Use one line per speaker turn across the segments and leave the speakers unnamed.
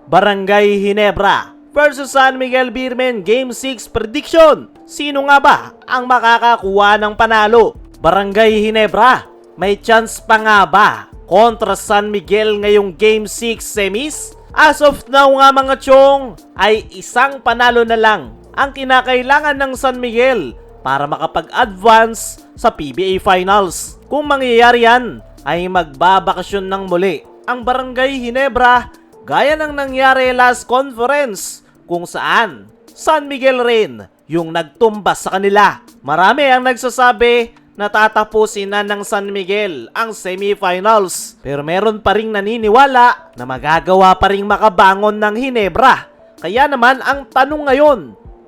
Barangay Ginebra versus San Miguel Beermen Game 6 Prediction. Sino nga ba ang makakakuha ng panalo? Barangay Ginebra, may chance pa nga ba kontra San Miguel ngayong Game 6 semis? As of now nga mga chong, ay isang panalo na lang ang kinakailangan ng San Miguel para makapag-advance sa PBA Finals. Kung mangyayari yan, ay magbabakasyon ng muli ang Barangay Ginebra gaya ng nangyari last conference kung saan San Miguel rin yung nagtumbas sa kanila. Marami ang nagsasabi na tatapusin na ng San Miguel ang semifinals, pero meron pa ring naniniwala na magagawa pa ring makabangon ng Ginebra. Kaya naman ang tanong ngayon,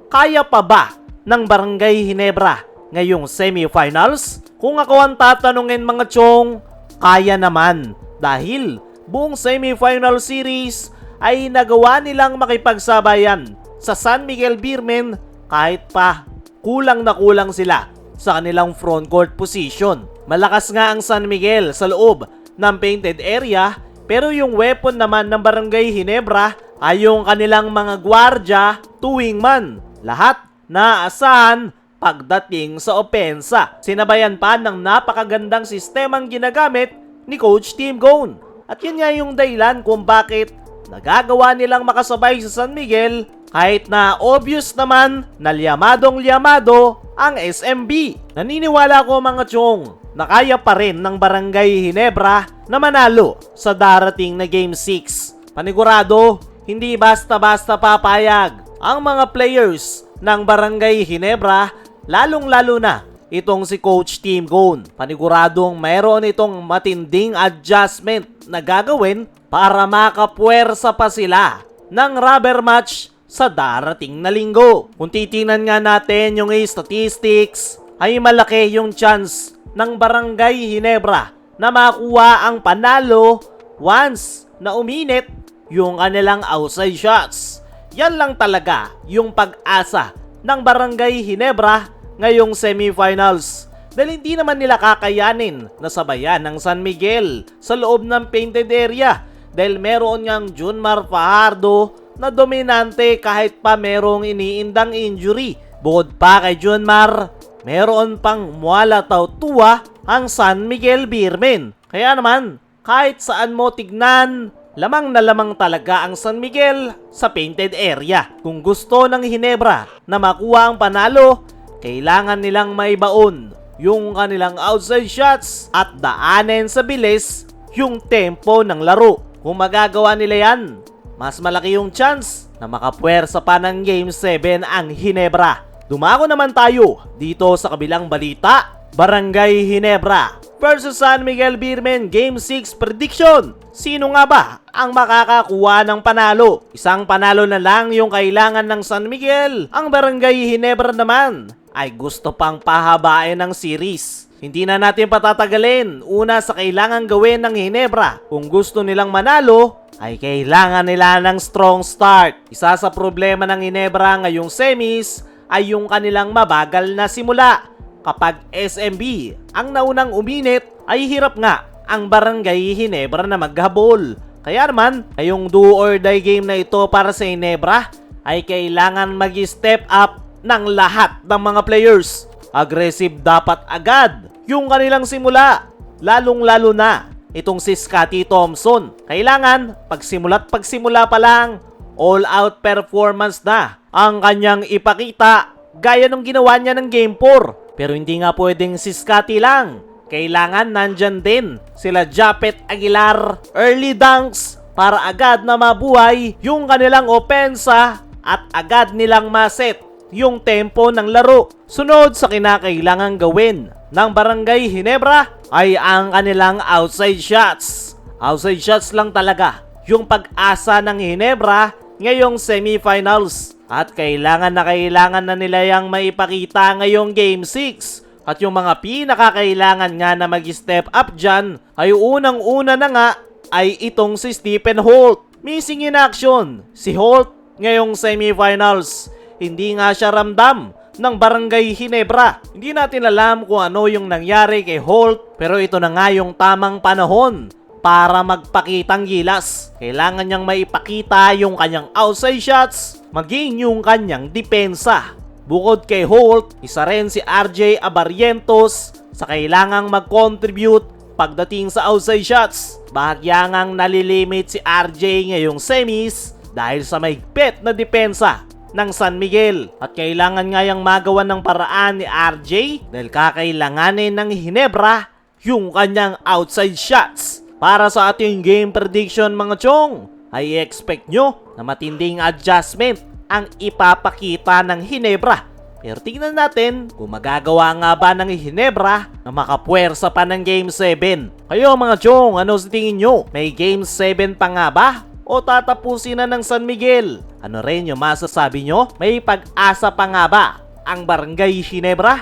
kaya pa ba ng Barangay Ginebra ngayong semifinals? Kung ako ang tatanungin mga chong, kaya naman, dahil buong semifinal series ay nagawa nilang makipagsabayan sa San Miguel Beermen kahit pa kulang na kulang sila sa kanilang frontcourt position. Malakas nga ang San Miguel sa loob ng painted area, pero yung weapon naman ng Barangay Ginebra ay yung kanilang mga gwardya tuwing man. Lahat naasahan pagdating sa opensa. Sinabayan pa ng napakagandang sistemang ginagamit ni Coach Tim Gone. At yun nga yung dahilan kung bakit nagagawa nilang makasabay sa San Miguel kahit na obvious naman na liyamadong-liyamado ang SMB. Naniniwala ko mga chong na kaya pa rin ng Barangay Ginebra na manalo sa darating na Game 6. Panigurado, hindi basta-basta papayag ang mga players ng Barangay Ginebra, lalong-lalo na itong si Coach Tim Gone. Paniguradong mayroon itong matinding adjustment na gagawin para makapuwersa pa sila ng rubber match sa darating na linggo. Kung titingnan nga natin yung statistics, ay malaki yung chance ng Barangay Ginebra na makuha ang panalo once na uminit yung kanilang outside shots. Yan lang talaga yung pag-asa ng Barangay Ginebra ngayong semifinals. Dahil hindi naman nila kakayanin na sabayan ng San Miguel sa loob ng painted area. Dahil meron ngang Junmar Fajardo na dominante kahit pa merong iniindang injury. Bukod pa kay Junmar, meron pang Muala Tautua ang San Miguel Beermen. Kaya naman, kahit saan mo tignan, lamang na lamang talaga ang San Miguel sa painted area. Kung gusto ng Ginebra na makuha ang panalo, kailangan nilang maibaon yung kanilang outside shots at daanin sa bilis yung tempo ng laro. Kung magagawa nila yan, mas malaki yung chance na makapuwersa pa ng Game 7 ang Ginebra. Dumako naman tayo dito sa kabilang balita. Barangay Ginebra versus San Miguel Beermen Game 6 Prediction. Sino nga ba ang makakakuha ng panalo? Isang panalo na lang yung kailangan ng San Miguel. Ang Barangay Ginebra naman ay gusto pang pahabain ng series. Hindi na natin patatagalin. Una sa kailangan gawin ng Ginebra, kung gusto nilang manalo, ay kailangan nila ng strong start. Isa sa problema ng Ginebra ngayong semis ay yung kanilang mabagal na simula. Kapag SMB ang naunang uminit, ay hirap nga ang Barangay Ginebra na maghabol. Kaya naman, ngayong do or die game na ito para sa Ginebra, ay kailangan mag-step up ng lahat ng mga players. Aggressive dapat agad yung kanilang simula, lalong-lalo na itong si Scottie Thompson. Kailangan pagsimula pa lang, all-out performance na ang kanyang ipakita gaya ng ginawa niya ng Game 4. Pero hindi nga pwedeng si Scottie lang. Kailangan nandyan din sila Japet Aguilar, early dunks para agad na mabuhay yung kanilang opensa at agad nilang maset yung tempo ng laro. Sunod sa kinakailangan gawin ng Barangay Ginebra ay ang kanilang outside shots. Outside shots lang talaga yung pag-asa ng Ginebra ngayong semifinals. At kailangan na nila yung maipakita ngayong Game 6. At yung mga pinakakailangan nga na mag-step up dyan ay unang-una na nga ay itong si Stephen Holt. Missing in action si Holt ngayong semifinals. Hindi nga siya ramdam ng Barangay Ginebra. Hindi natin alam kung ano yung nangyari kay Holt, pero ito na nga yung tamang panahon para magpakitang gilas. Kailangan niyang maipakita yung kanyang outside shots, maging yung kanyang depensa. Bukod kay Holt, isa rin si RJ Abarrientos sa kailangang mag-contribute pagdating sa outside shots. Bahagya ngang nalilimit si RJ ngayong semis dahil sa mahigpit na depensa ng San Miguel. At kailangan nga yung magawan ng paraan ni RJ dahil kakailanganin ng Ginebra yung kanyang outside shots. Para sa ating game prediction mga chong, ay expect nyo na matinding adjustment ang ipapakita ng Ginebra. Pero tingnan natin kung magagawa nga ba ng Ginebra na makapuwersa pa ng Game 7. Kayo mga chong, ano sa tingin nyo? May Game 7 pa nga ba? O tatapusin na ng San Miguel? Ano rin yung masasabi nyo? May pag-asa pa nga ba ang Barangay Ginebra?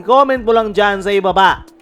I-comment mo lang dyan sa ibaba.